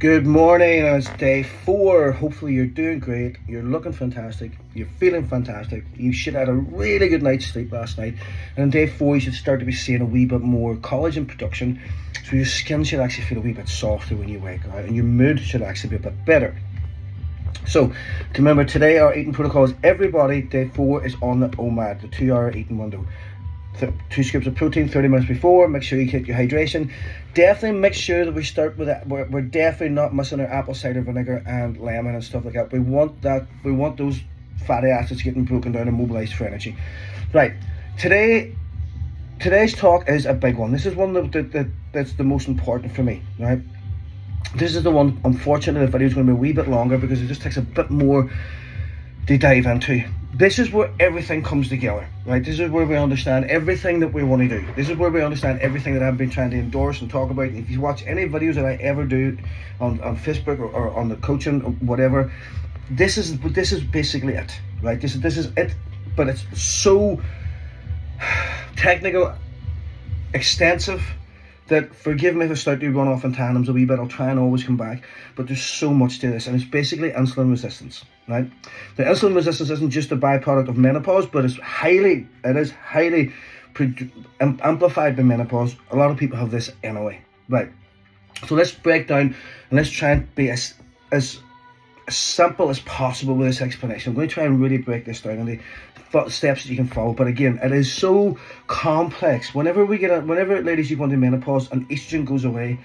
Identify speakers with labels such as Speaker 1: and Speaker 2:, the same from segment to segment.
Speaker 1: Good morning, it's day 4. Hopefully you're doing great, you're looking fantastic, you're feeling fantastic. You should have had a really good night's sleep last night. And on day 4 you should start to be seeing a wee bit more collagen production. So your skin should actually feel a wee bit softer when you wake up, and your mood should actually be a bit better. So remember, today our eating protocol is everybody, day 4 is on the OMAD, the 2-hour eating window. 2 scoops of protein 30 minutes before. Make sure you keep your hydration. Definitely make sure that we start with that. We're definitely not missing our apple cider vinegar and lemon and stuff like that. We want those fatty acids getting broken down and mobilized for energy. Right, today's talk is a big one. This is one that's the most important for me, right? This is the one, unfortunately the video is going to be a wee bit longer because it just takes a bit more to dive into. This is where everything comes together, right? This is where we understand everything that we want to do. This is where we understand everything that I've been trying to endorse and talk about. If you watch any videos that I ever do on Facebook or on the coaching or whatever, this is basically it, right? This is it, but it's so technical, extensive, that forgive me if I start to run off in tandems a wee bit. I'll try and always come back, but there's so much to this, and it's basically insulin resistance, right? The insulin resistance isn't just a byproduct of menopause, but it is highly amplified by menopause. A lot of people have this anyway, right? So let's break down and let's try and be as simple as possible with this explanation. I'm going to try and really break this down into steps that you can follow, but again, it is so complex. Whenever ladies, you go into menopause and estrogen goes away,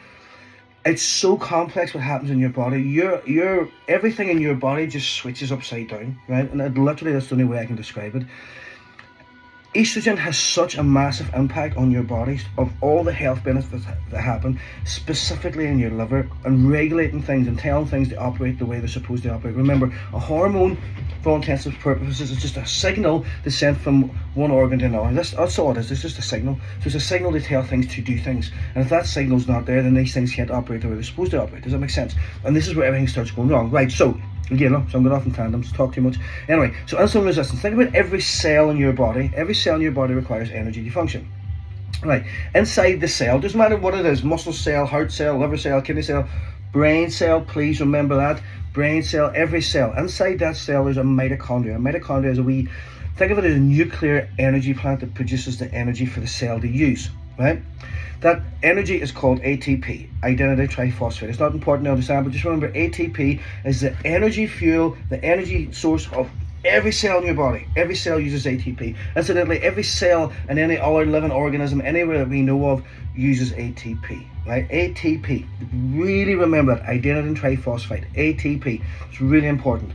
Speaker 1: it's so complex what happens in your body. Your everything in your body just switches upside down, right? And literally that's the only way I can describe it. Estrogen has such a massive impact on your body of all the health benefits that happen, specifically in your liver, and regulating things and telling things to operate the way they're supposed to operate. Remember, a hormone, for all intents and purposes, is just a signal that's sent from one organ to another. That's all it is. It's just a signal. So it's a signal to tell things to do things. And if that signal's not there, then these things can't operate the way they're supposed to operate. Does that make sense? And this is where everything starts going wrong. Right, so again, look, so I'm going off in tandems, talk too much. Anyway, so insulin resistance. Think about every cell in your body. Every cell in your body requires energy to function. Right, inside the cell, doesn't matter what it is, muscle cell, heart cell, liver cell, kidney cell, brain cell, please remember that. Brain cell, every cell. Inside that cell there's a mitochondria. A mitochondria is think of it as a nuclear energy plant that produces the energy for the cell to use, right? That energy is called ATP, identity triphosphate. It's not important to understand, but just remember ATP is the energy fuel, the energy source of every cell in your body. Every cell uses ATP. Incidentally, every cell in any other living organism anywhere that we know of uses ATP, right? ATP. Really remember that, identity triphosphate, ATP. It's really important.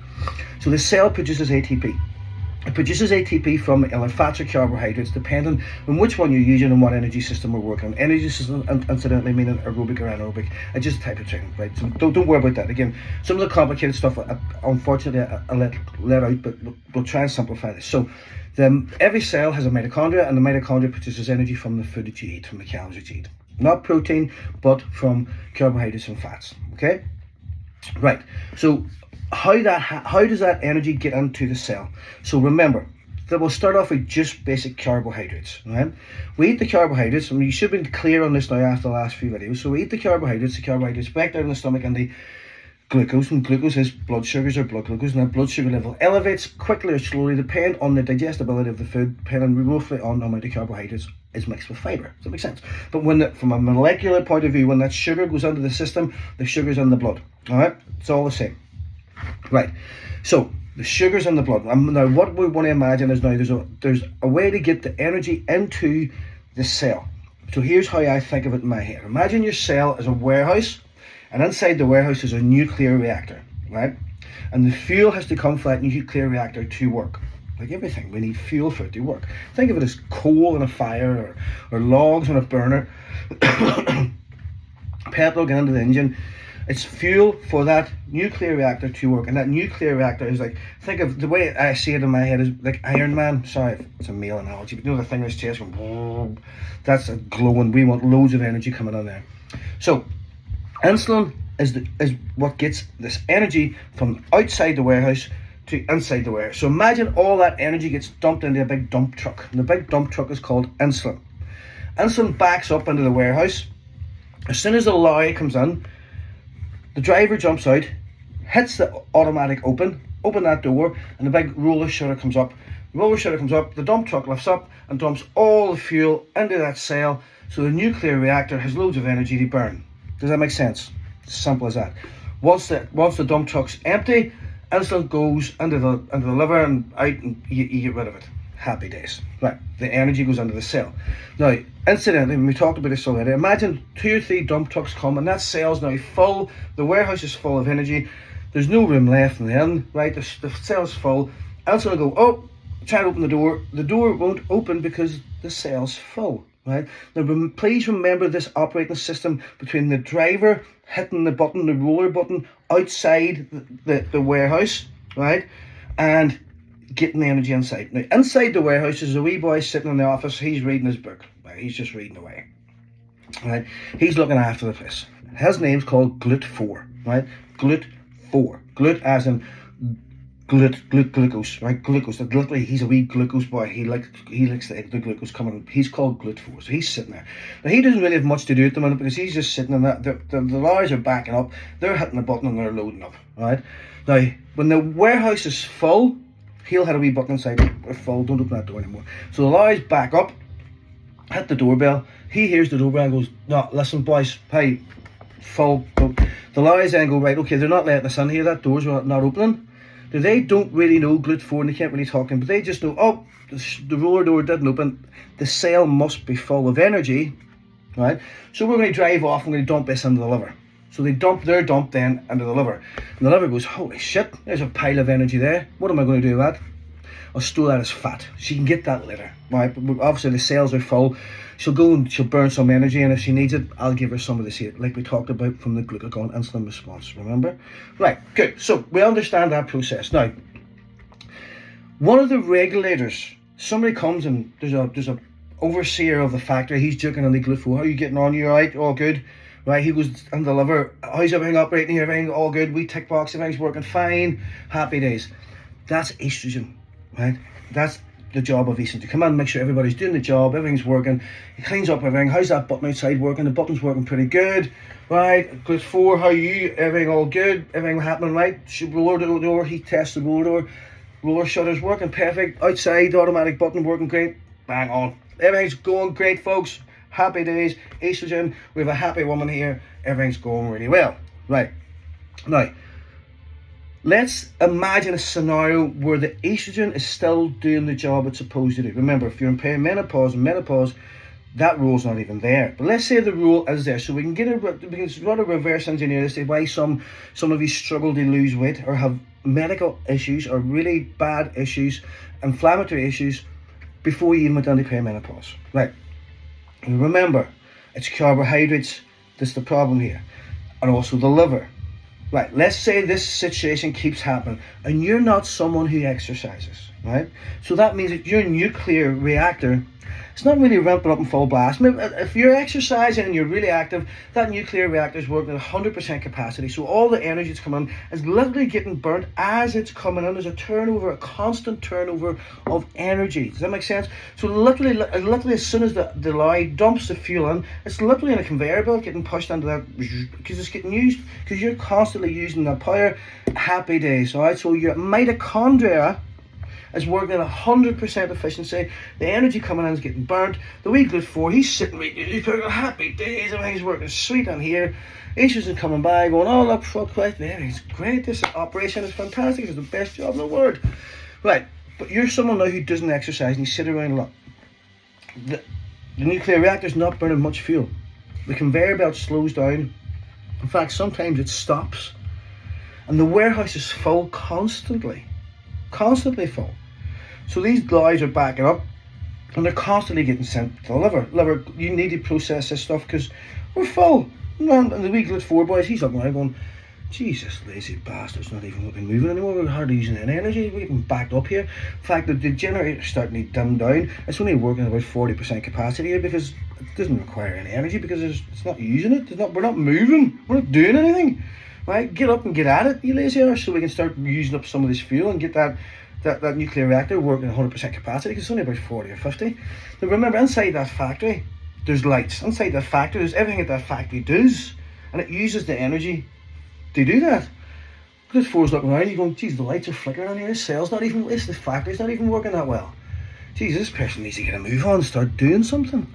Speaker 1: So the cell produces ATP. It produces ATP from either fats or carbohydrates, depending on which one you're using and what energy system we're working on. Energy system, incidentally, meaning aerobic or anaerobic. It's just a type of training, right? So don't worry about that. Again, some of the complicated stuff, unfortunately, I let out, but we'll try and simplify this. So every cell has a mitochondria, and the mitochondria produces energy from the food that you eat, from the calories that you eat. Not protein, but from carbohydrates and fats, okay? Right, so how does that energy get into the cell? So remember that we'll start off with just basic carbohydrates, right? We eat the carbohydrates, and you should be clear on this now after the last few videos. So we eat the carbohydrates break down in the stomach into glucose, and glucose is blood sugars or blood glucose, and that blood sugar level elevates quickly or slowly depending on the digestibility of the food, depending roughly on the amount of carbohydrates is mixed with fiber. Does that make sense? But from a molecular point of view, when that sugar goes into the system, the sugar's in the blood, all right? It's all the same. Right, so the sugar's in the blood. Now what we want to imagine is now there's a way to get the energy into the cell. So here's how I think of it in my head. Imagine your cell as a warehouse, and inside the warehouse is a nuclear reactor, right? And the fuel has to come from that nuclear reactor to work. Like everything, we need fuel for it to work. Think of it as coal in a fire, or logs on a burner, petrol going into the engine. It's fuel for that nuclear reactor to work, and that nuclear reactor is like, think of the way I see it in my head is like Iron Man. Sorry, it's a male analogy, but you know the thing in his chest going, whoa, that's a glowing. We want loads of energy coming on there. So insulin is what gets this energy from outside the warehouse to inside the warehouse. So imagine all that energy gets dumped into a big dump truck, and the big dump truck is called insulin. Insulin backs up into the warehouse. As soon as the lorry comes in, The driver jumps out, hits the automatic open that door, and the big roller shutter comes up. The roller shutter comes up, the dump truck lifts up and dumps all the fuel into that cell, so the nuclear reactor has loads of energy to burn. Does that make sense? It's simple as that. Once the dump truck's empty, insulin goes into the liver and out, and you get rid of it. Happy days. Right, the energy goes into the cell. Now, incidentally, when we talked about this already, imagine 2 or 3 dump trucks come and that cell's now full, the warehouse is full of energy, there's no room left in the end, right, the cell's full, insulin will go, oh, try to open the door won't open because the cell's full, right? Now, please remember this operating system between the driver hitting the button, the roller button, outside the warehouse, right, and getting the energy inside. Now, inside the warehouse, there's a wee boy sitting in the office. He's reading his book. Right? He's just reading away. Right? He's looking after the place. His name's called Glut4. Right? Glut4. Glut as in glucose. Right? Glucose. Literally, he's a wee glucose boy. He likes the glucose coming. He's called Glut4. So he's sitting there. Now, he doesn't really have much to do at the minute because he's just sitting in that. The lorries are backing up. They're hitting the button and they're loading up. Right? Now, when the warehouse is full, he'll hit a wee button inside, we're full, don't open that door anymore. So the lorries back up, hit the doorbell, he hears the doorbell and goes, no, listen boys, hey, full. The lorries then go, right, okay, they're not letting us in here, that door's not opening. They don't really know Glut4 and they can't really talk to him, but they just know, oh, the roller door didn't open, the cell must be full of energy, right? So we're going to drive off and we're going to dump this into the liver. So they dump their dump then into the liver. And the liver goes, holy shit, there's a pile of energy there. What am I going to do with that? I'll store that as fat. She can get that later, right? But obviously the cells are full. She'll go and she'll burn some energy, and if she needs it, I'll give her some of this here, like we talked about from the glucagon insulin response, remember? Right, good. So we understand that process. Now, one of the regulators, somebody comes and there's a overseer of the factory, he's joking on the Glut4, how are you getting on? You alright? All good? Right, he goes on the liver, how's everything operating here, everything all good, we tick box, everything's working fine, happy days. That's estrogen, right? That's the job of estrogen, to come in and make sure everybody's doing the job, everything's working, he cleans up everything, how's that button outside working, the button's working pretty good, right, Glut4, how are you, everything all good, everything happening right, roller door, he tests the roller door, roller shutter's working perfect, outside, the automatic button working great, bang on, everything's going great folks. Happy days, estrogen, we have a happy woman here, everything's going really well. Right, now, let's imagine a scenario where the estrogen is still doing the job it's supposed to do. Remember, if you're in perimenopause and menopause, that rule's not even there. But let's say the rule is there, so we can run a reverse engineer to say why some of you struggle to lose weight or have medical issues or really bad issues, inflammatory issues, before you even went down to perimenopause. Right. And remember, it's carbohydrates that's the problem here, and also the liver. Right, let's say this situation keeps happening and you're not someone who exercises, right? So that means that your nuclear reactor, it's not really ramping up in full blast. If you're exercising and you're really active, that nuclear reactor is working at 100% capacity. So all the energy that's coming in is literally getting burnt as it's coming in. There's a turnover, a constant turnover of energy. Does that make sense? So literally as soon as the lorry dumps the fuel in, it's literally in a conveyor belt getting pushed into that, because it's getting used, because you're constantly using that power. Happy days, all right? So your mitochondria is working at 100% efficiency. The energy coming in is getting burnt. The wee Glut4, he's sitting right there, happy days, everything's working sweet on here. Estrogen coming by, going, oh look, fuck, everything's great, this operation is fantastic, it's the best job in the world. Right, but you're someone now who doesn't exercise and you sit around a lot. The nuclear reactor's not burning much fuel. The conveyor belt slows down. In fact, sometimes it stops. And the warehouse is full constantly full. So these guys are backing up and they're constantly getting sent to the liver. Liver, you need to process this stuff because we're full. And the wee Glut4 boys, he's looking around going, Jesus, lazy bastards, not even looking moving anymore. We're hardly using any energy. We're getting backed up here. In fact, the generator's starting to dim down. It's only working at about 40% capacity here because it doesn't require any energy because it's not using it. We're not moving. We're not doing anything. Right? Get up and get at it, you lazy arse, so we can start using up some of this fuel and get that nuclear reactor working at 100% capacity, because it's only about 40 or 50. Now remember, inside that factory, there's lights. Inside that factory, there's everything that factory does, and it uses the energy they do that. Because four's looking around, you're going, geez, the lights are flickering on here, the cell's not even, the factory's not even working that well. Geez, this person needs to get a move on and start doing something.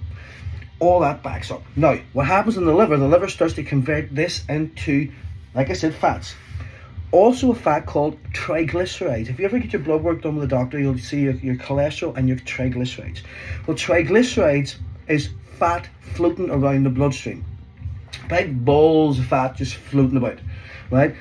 Speaker 1: All that backs up. Now, what happens in the liver starts to convert this into, like I said, fats. Also a fat called triglycerides. If you ever get your blood work done with a doctor, you'll see your cholesterol and your triglycerides. Well, triglycerides is fat floating around the bloodstream. Big balls of fat just floating about, right?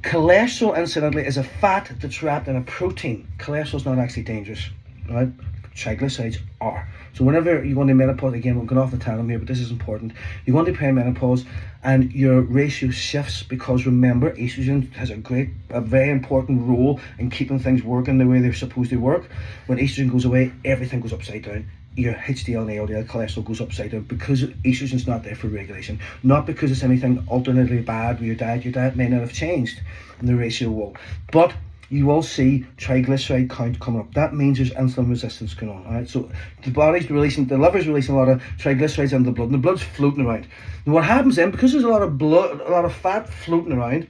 Speaker 1: Cholesterol, incidentally, is a fat that's wrapped in a protein. Cholesterol's not actually dangerous, right? Triglycerides are. So whenever you go into menopause, again, we're going off the tandem here, but this is important. You go into perimenopause and your ratio shifts because, remember, estrogen has a very important role in keeping things working the way they're supposed to work. When estrogen goes away, everything goes upside down. Your HDL and LDL cholesterol goes upside down because estrogen's not there for regulation, not because it's anything alternately bad with your diet. Your diet may not have changed and the ratio will, but you will see triglyceride count coming up. That means there's insulin resistance going on. All right, so the liver's releasing a lot of triglycerides into the blood, and the blood's floating around. And what happens then, because there's a lot of fat floating around,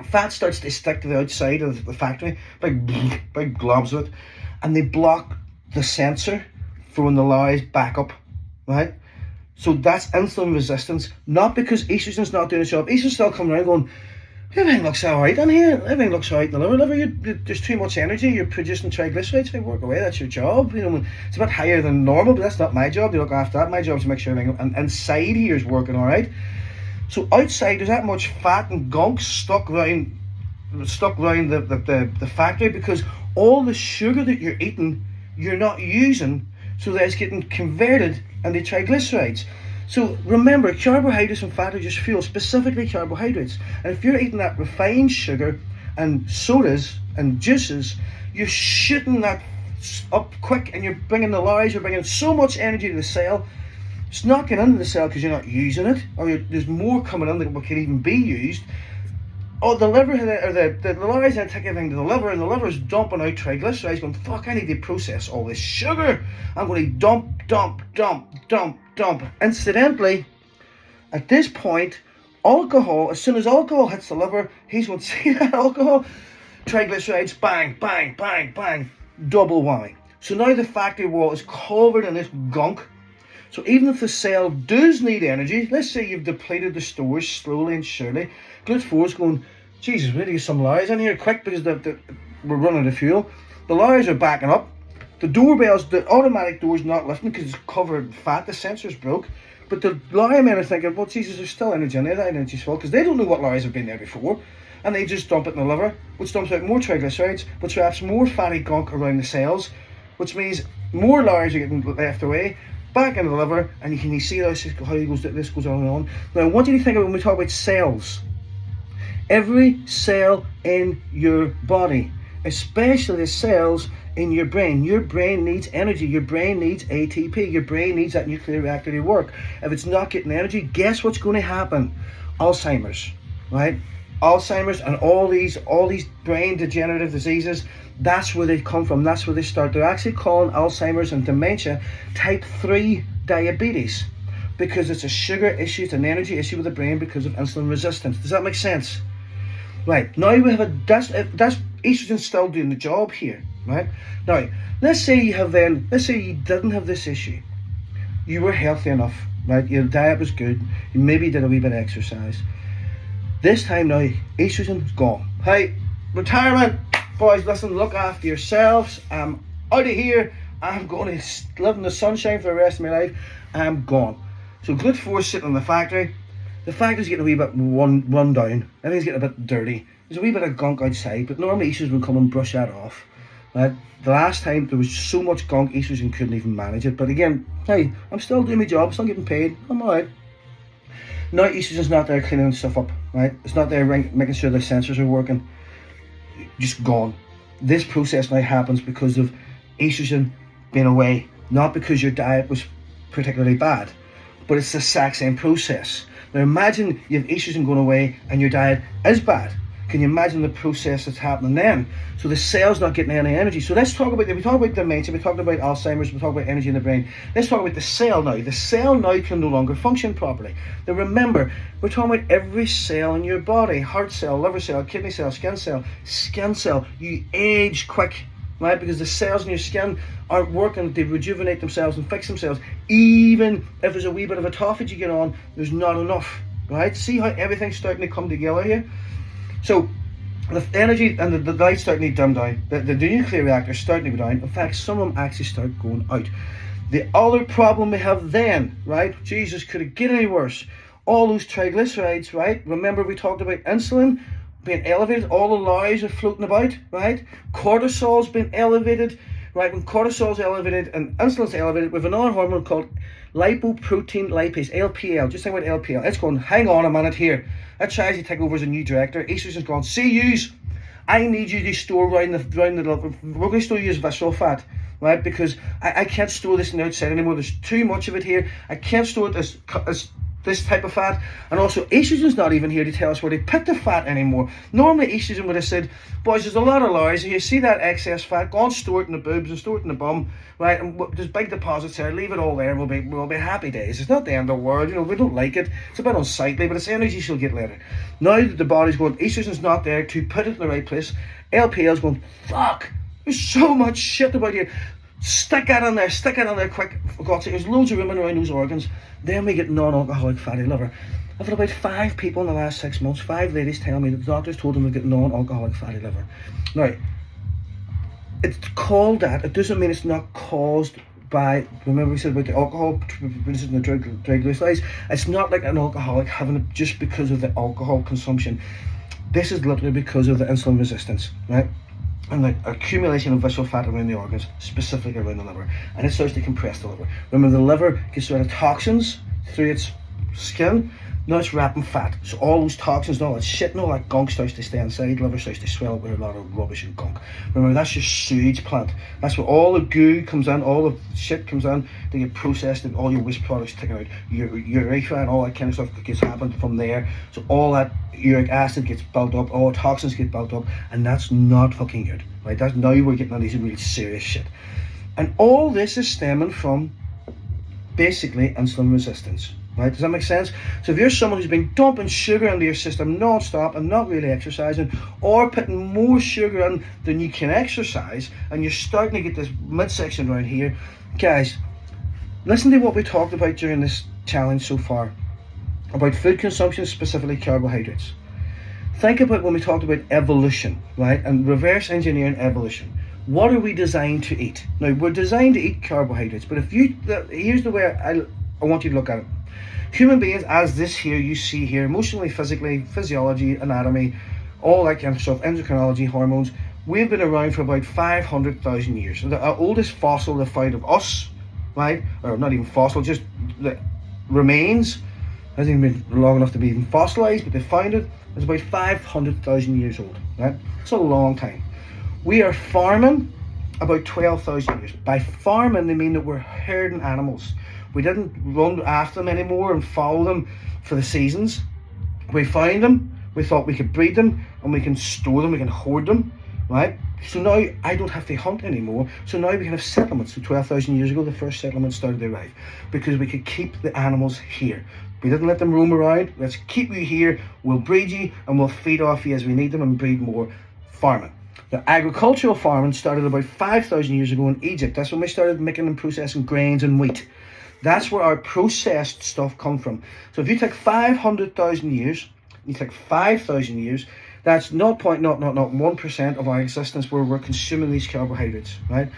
Speaker 1: fat starts to stick to the outside of the factory, big globs of it, and they block the sensor for when the lines back up, right? So that's insulin resistance, not because estrogen's not doing its job. Estrogen's still coming around going, everything looks all right in here, everything looks all right in the liver, there's too much energy, you're producing triglycerides, they work away, that's your job. You know, it's a bit higher than normal, but that's not my job to look after that. My job is to make sure everything inside here is working all right. So outside, there's that much fat and gunk stuck around the factory because all the sugar that you're eating, you're not using, so that's getting converted into triglycerides. So remember, carbohydrates and fat are just fuel, specifically carbohydrates. And if you're eating that refined sugar and sodas and juices, you're shooting that up quick and you're bringing you're bringing so much energy to the cell. It's not getting into the cell because you're not using it, or there's more coming in than what can even be used. Oh, the liver, or the lines then take everything to the liver, and the liver's dumping out triglycerides, going, fuck, I need to process all this sugar. I'm going to dump. Incidentally, at this point, alcohol, as soon as alcohol hits the liver, he's going to see that alcohol, triglycerides, bang, double whammy. So now the factory wall is covered in this gunk. So even if the cell does need energy, let's say you've depleted the stores slowly and surely, GLUT4 is going, Jesus, we need to get some lines in here quick because we're running out of fuel. The lines are backing up. The automatic door's not lifting because it's covered in fat, the sensor's broke. But the lorry men are thinking, well, Jesus, there's still energy in there, that energy's full, because they don't know what lorries have been there before. And they just dump it in the liver, which dumps out more triglycerides, which wraps more fatty gunk around the cells, which means more lorries are getting left away, back into the liver, and you see how this goes on and on. Now, what do you think of when we talk about cells? Every cell in your body, especially the cells in your brain. Your brain needs energy. Your brain needs ATP. Your brain needs that nuclear reactor to work. If it's not getting energy, guess what's going to happen? Alzheimer's, right? Alzheimer's and all these brain degenerative diseases, that's where they come from. That's where they start. They're actually calling Alzheimer's and dementia type 3 diabetes because it's a sugar issue, it's an energy issue with the brain because of insulin resistance. Does that make sense? Right, now we have that's estrogen still doing the job here, right? Now, let's say you didn't have this issue. You were healthy enough, right? Your diet was good, you maybe did a wee bit of exercise. This time now, estrogen's gone. Hey, retirement, boys, listen, look after yourselves. I'm out of here. I'm going to live in the sunshine for the rest of my life. I'm gone. So GLUT4 is sitting in the factory. The factory's getting a wee bit run down. Everything's getting a bit dirty. There's a wee bit of gunk outside, but normally estrogen would come and brush that off. Right? The last time there was so much gunk, estrogen couldn't even manage it. But again, hey, I'm still doing my job, still getting paid. I'm alright. Now estrogen's not there cleaning stuff up, right? It's not there making sure the sensors are working. Just gone. This process now happens because of estrogen being away, not because your diet was particularly bad, but it's the exact same process. Now imagine you have estrogen going away and your diet is bad. Can you imagine the process that's happening then? So the cell's not getting any energy. So let's talk about, we talk about dementia, we talked about Alzheimer's, we talk about energy in the brain. Let's talk about the cell now. The cell now can no longer function properly. Now remember, we're talking about every cell in your body: heart cell, liver cell, kidney cell, skin cell. Skin cell, you age quick, right? Because the cells in your skin aren't working, they rejuvenate themselves and fix themselves. Even if there's a wee bit of autophagy going on, there's not enough, right? See how everything's starting to come together here? So the energy and the lights starting to dim down. The nuclear reactors starting to go down. In fact, some of them actually start going out. The other problem we have then, right? Jesus, could it get any worse? All those triglycerides, right? Remember we talked about insulin being elevated. All the lies are floating about, right? Cortisol's been elevated, right? When cortisol's elevated and insulin's elevated, we have another hormone called lipoprotein lipase, LPL. Just think about LPL. It's going, hang on a minute here. That tries to take over as a new director. Estrogen's gone, see yous, I need you to store round the we're going to store you as visceral fat, right? Because I can't store this on the outside anymore. There's too much of it here. I can't store it as this type of fat. And also estrogen's not even here to tell us where to put the fat anymore. Normally estrogen would have said, boys, there's a lot of lies, and you see that excess fat, go and store it in the boobs and store it in the bum, right? And there's big deposits there, leave it all there, we'll be happy days. It's not the end of the world, you know, we don't like it, it's a bit unsightly, but it's energy she'll get later. Now that the body's going, estrogen's not there to put it in the right place, LPL's going, fuck, there's so much shit about here. Stick it in there quick. For God's sake, there's loads of room around those organs. Then we get non-alcoholic fatty liver. I've had about 5 people in the last 6 months, 5 ladies tell me that the doctors told them they've got non-alcoholic fatty liver. Now, it's called that. It doesn't mean it's not caused by, remember we said about the alcohol producing the triglycerides. It's not like an alcoholic having it just because of the alcohol consumption. This is literally because of the insulin resistance, right? And the accumulation of visceral fat around the organs, specifically around the liver, and it starts to compress the liver. Remember, the liver gets rid of toxins through its skin. Now it's wrapping fat, so all those toxins and all that shit and all that gunk starts to stay inside. Liver starts to swell up with a lot of rubbish and gunk. Remember, that's your sewage plant. That's where all the goo comes in, all the shit comes in, they get processed and all your waste products taken out. Your urethra and all that kind of stuff gets happened from there. So all that uric acid gets built up, all toxins get built up, and that's not fucking good, right? That's now we're getting on these really serious shit. And all this is stemming from basically insulin resistance. Right, does that make sense? So if you're someone who's been dumping sugar into your system non-stop and not really exercising, or putting more sugar in than you can exercise, and you're starting to get this midsection around here, guys, listen to what we talked about during this challenge so far, about food consumption, specifically carbohydrates. Think about when we talked about evolution, right, and reverse engineering evolution. What are we designed to eat? Now, we're designed to eat carbohydrates, but here's the way I want you to look at it. Human beings, as this here you see here, emotionally, physically, physiology, anatomy, all that kind of stuff, endocrinology, hormones, we've been around for about 500,000 years. So the oldest fossil they found of us, right, or not even fossil, just the remains, hasn't even been long enough to be even fossilized, but they found it, it's about 500,000 years old, right? It's a long time. We are farming about 12,000 years. By farming, they mean that we're herding animals. We didn't run after them anymore and follow them for the seasons. We found them, we thought we could breed them, and we can store them, we can hoard them, right? So now I don't have to hunt anymore. So now we can have settlements. So 12,000 years ago, the first settlements started to arrive because we could keep the animals here. We didn't let them roam around. Let's keep you here, we'll breed you, and we'll feed off you as we need them and breed more. Farming. The agricultural farming started about 5,000 years ago in Egypt. That's when we started making and processing grains and wheat. That's where our processed stuff come from. So if you take 500,000 years, you take 5,000 years, that's 0.001% of our existence where we're consuming these carbohydrates, right?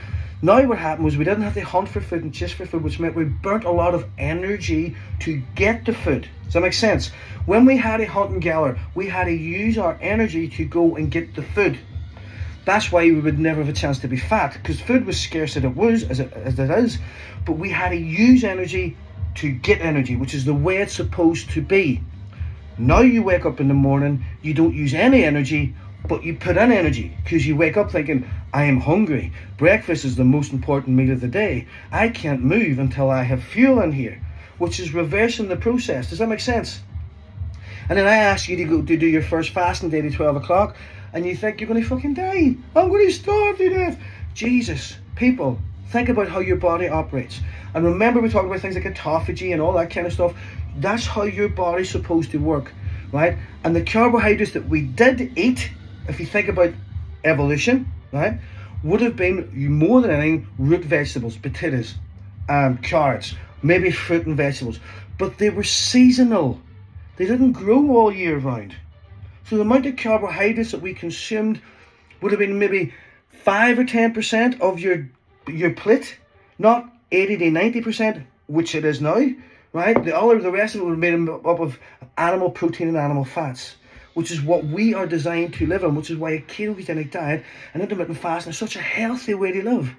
Speaker 1: Now what happened was we didn't have to hunt for food and chase for food, which meant we burnt a lot of energy to get the food. Does that make sense? When we had a hunt and gather, we had to use our energy to go and get the food. That's why we would never have a chance to be fat, because food was scarce as it is, but we had to use energy to get energy, which is the way it's supposed to be. Now you wake up in the morning, you don't use any energy, but you put in energy, because you wake up thinking, I am hungry. Breakfast is the most important meal of the day. I can't move until I have fuel in here, which is reversing the process. Does that make sense? And then I ask you to go to do your first fasting day at 12 o'clock, and you think you're going to fucking die. I'm going to starve to death. Jesus, people, think about how your body operates. And remember, we talked about things like autophagy and all that kind of stuff. That's how your body's supposed to work, right? And the carbohydrates that we did eat, if you think about evolution, right, would have been more than anything root vegetables, potatoes, carrots, maybe fruit and vegetables. But they were seasonal. They didn't grow all year round. So the amount of carbohydrates that we consumed would have been maybe 5 or 10% of your plate, not 80 to 90%, which it is now, right? The rest of it would have made up of animal protein and animal fats, which is what we are designed to live on, which is why a ketogenic diet and intermittent fasting is such a healthy way to live,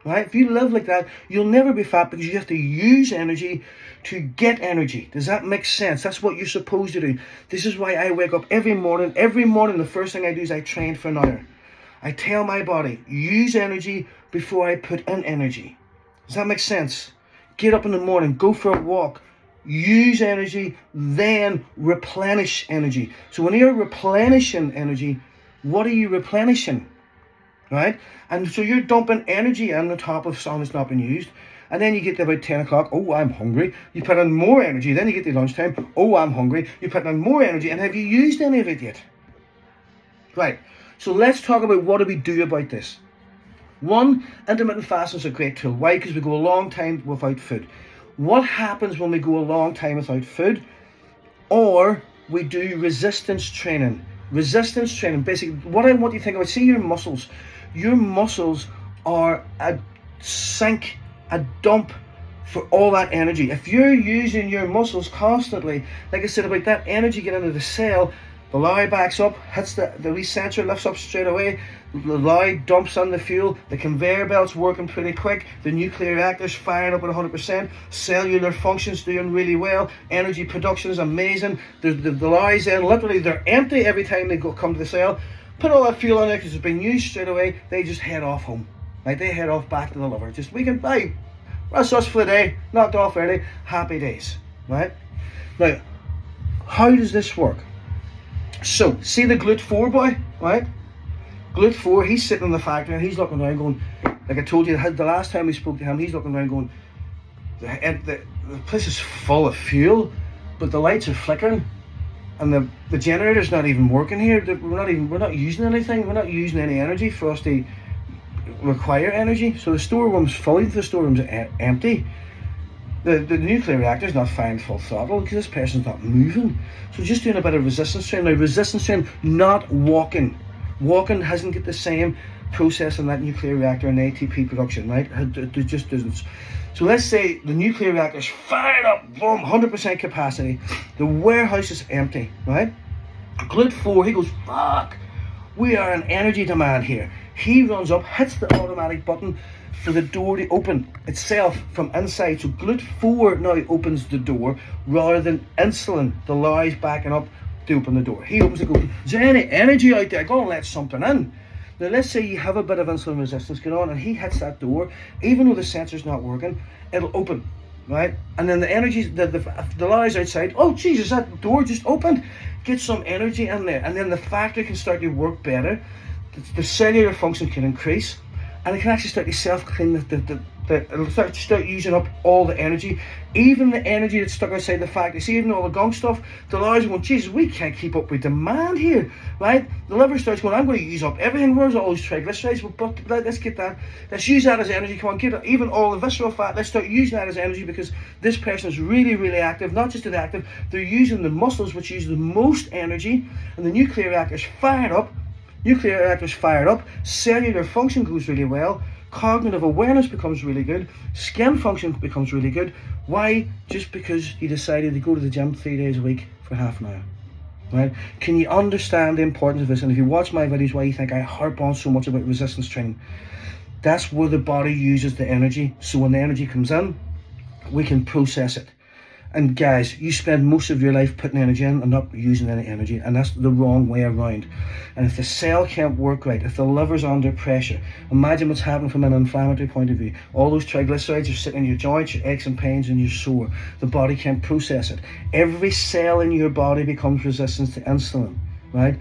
Speaker 1: right? If you live like that, you'll never be fat because you have to use energy to get energy. Does that make sense? That's what you're supposed to do. This is why I wake up every morning. Every morning, the first thing I do is I train for an hour. I tell my body, use energy before I put in energy. Does that make sense? Get up in the morning, go for a walk, use energy, then replenish energy. So when you're replenishing energy, what are you replenishing? Right? And so you're dumping energy on the top of something that's not been used. And then you get to about 10 o'clock, oh, I'm hungry. You put in more energy. Then you get to lunchtime, oh, I'm hungry. You put in more energy. And have you used any of it yet? Right. So let's talk about what do we do about this. One, intermittent fasting is a great tool. Why? Because we go a long time without food. What happens when we go a long time without food? Or we do resistance training. Resistance training, basically, what I want you to think about, see your muscles. Your muscles are a sink, a dump for all that energy. If you're using your muscles constantly, like I said about that energy getting into the cell, the lorry backs up, hits the wee sensor, lifts up straight away, the lorry dumps on the fuel, the conveyor belt's working pretty quick, the nuclear reactor's firing up at 100%, cellular function's doing really well, energy production is amazing, the lorries then literally, they're empty every time they come to the cell, put all that fuel on there because it's been used straight away, they just head off home. Like they head off back to the lover. Just, we can, bye, that's us for the day, knocked off early, happy days, right? Now, how does this work? So, see the GLUT4 boy, right? GLUT4, he's sitting in the factory and he's looking around going, like I told you, the last time we spoke to him, he's looking around going, the place is full of fuel, but the lights are flickering and the generator's not even working here. We're not using anything, we're not using any energy for us to require energy. So the storeroom's fully, the storeroom's empty. The nuclear reactor's not firing full throttle because this person's not moving. So just doing a bit of resistance training. Now resistance training, not walking. Walking hasn't got the same process in that nuclear reactor and ATP production, right? It just doesn't. So let's say the nuclear reactor's fired up, boom, 100% capacity. The warehouse is empty, right? GLUT4, he goes, fuck, we are in energy demand here. He runs up, hits the automatic button for the door to open itself from inside. So GLUT4 now opens the door rather than insulin, the lorry's backing up to open the door. He opens it, goes, is there any energy out there? Go and let something in. Now let's say you have a bit of insulin resistance going on and he hits that door, even though the sensor's not working, it'll open, right? And then the energy, the lorry's outside, oh Jesus, that door just opened. Get some energy in there and then the factory can start to work better. The cellular function can increase and it can actually start to self-clean, it'll start using up all the energy, even the energy that's stuck outside the factory. See, even all the gunk stuff, the lorries are going, Jesus, we can't keep up with demand here, right? The liver starts going, I'm going to use up everything, where's all those triglycerides? Well, but let's get that, let's use that as energy, come on, get it, even all the visceral fat, let's start using that as energy because this person is really, really active, not just inactive, they're using the muscles which use the most energy, and the nuclear reactor's fired up. Nuclear reactors fired up, cellular function goes really well, cognitive awareness becomes really good, skin function becomes really good. Why? Just because you decided to go to the gym 3 days a week for half an hour, right? Can you understand the importance of this? And if you watch my videos, why you think I harp on so much about resistance training? That's where the body uses the energy. So when the energy comes in, we can process it. And guys, you spend most of your life putting energy in and not using any energy, and that's the wrong way around. And if the cell can't work right, if the liver's under pressure, imagine what's happening from an inflammatory point of view. All those triglycerides are sitting in your joints, your aches and pains, and you're sore. The body can't process it. Every cell in your body becomes resistant to insulin, right?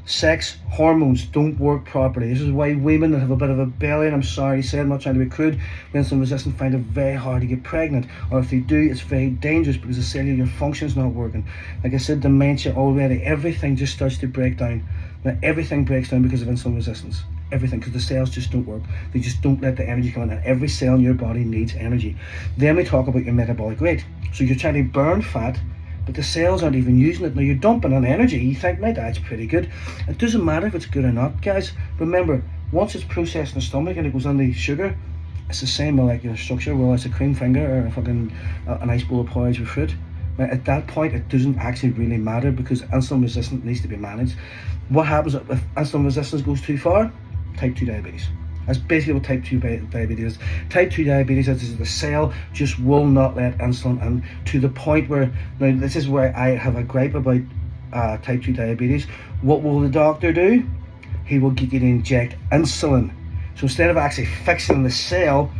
Speaker 1: Sex hormones don't work properly. This is why women that have a bit of a belly, and I'm sorry to say, I'm not trying to be crude, when insulin resistant, find it very hard to get pregnant, or if they do, it's very dangerous because the cellular function's not working. Like I said, dementia already, everything just starts to break down. Now everything breaks down because of insulin resistance. Everything, because the cells just don't work. They just don't let the energy come in, and every cell in your body needs energy. Then we talk about your metabolic rate. So you're trying to burn fat, but the cells aren't even using it. Now you're dumping on energy. You think my diet's pretty good. It doesn't matter if it's good or not, guys. Remember, once it's processed in the stomach and it goes on the sugar, it's the same molecular structure. Well, it's a cream finger or a nice bowl of porridge with fruit. Now, at that point, it doesn't actually really matter because insulin resistance needs to be managed. What happens if insulin resistance goes too far? Type 2 diabetes. That's basically what type 2 diabetes is. Type 2 diabetes is the cell just will not let insulin in, to the point where, now this is where I have a gripe about type 2 diabetes. What will the doctor do? He will get you to inject insulin. So instead of actually fixing the cell,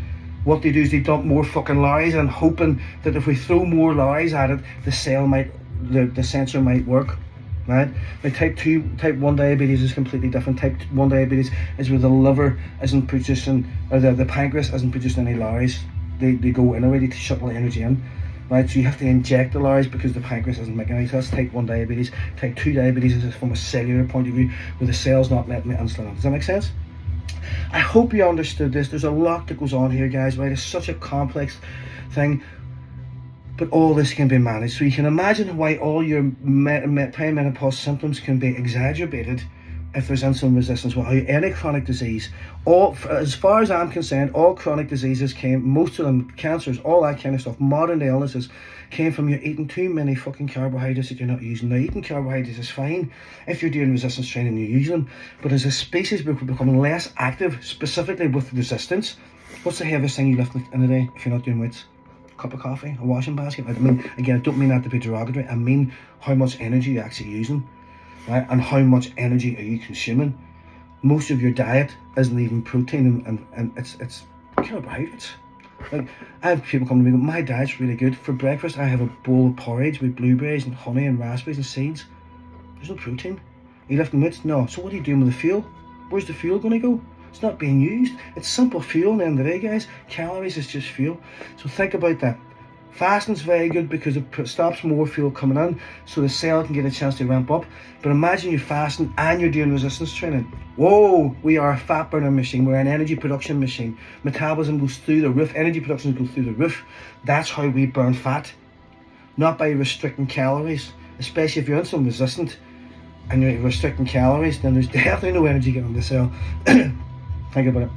Speaker 1: what they do is they dump more fucking lorries and hoping that if we throw more lorries at it, the cell might, the sensor might work. Right? Now type 1 diabetes is completely different. Type 1 diabetes is where the liver isn't producing, or the pancreas isn't producing any lorries. They go in already to shuttle the energy in. Right? So you have to inject the lorries because the pancreas isn't making any. So that's type 1 diabetes. Type 2 diabetes is from a cellular point of view, where the cell's not letting the insulin in. Does that make sense? I hope you understood this. There's a lot that goes on here, guys, right? It's such a complex thing. But all this can be managed. So you can imagine why all your perimenopause symptoms can be exacerbated if there's insulin resistance. Well, any chronic disease, as far as I'm concerned, all chronic diseases most of them, cancers, all that kind of stuff, modern day illnesses, came from you eating too many fucking carbohydrates that you're not using. Now, eating carbohydrates is fine if you're doing resistance training and you use them, but as a species we're becoming less active, specifically with resistance. What's the heaviest thing you lift in a day if you're not doing weights? Cup of coffee, a washing basket. I mean, again, I don't mean that to be derogatory. I mean how much energy you're actually using, right? And how much energy are you consuming. Most of your diet isn't even protein, and it's carbohydrates. Like, I have people come to me and go, my diet's really good. For breakfast, I have a bowl of porridge with blueberries and honey and raspberries and seeds. There's no protein. Are you lifting weights? No. So what are you doing with the fuel? Where's the fuel going to go? It's not being used. It's simple fuel at the end of the day, guys. Calories is just fuel. So think about that. Fasting's very good because it stops more fuel coming in, so the cell can get a chance to ramp up. But imagine you're fasting and you're doing resistance training. Whoa, we are a fat burner machine. We're an energy production machine. Metabolism goes through the roof. Energy production goes through the roof. That's how we burn fat. Not by restricting calories, especially if you're insulin resistant and you're restricting calories, then there's definitely no energy getting in the cell. Think about it.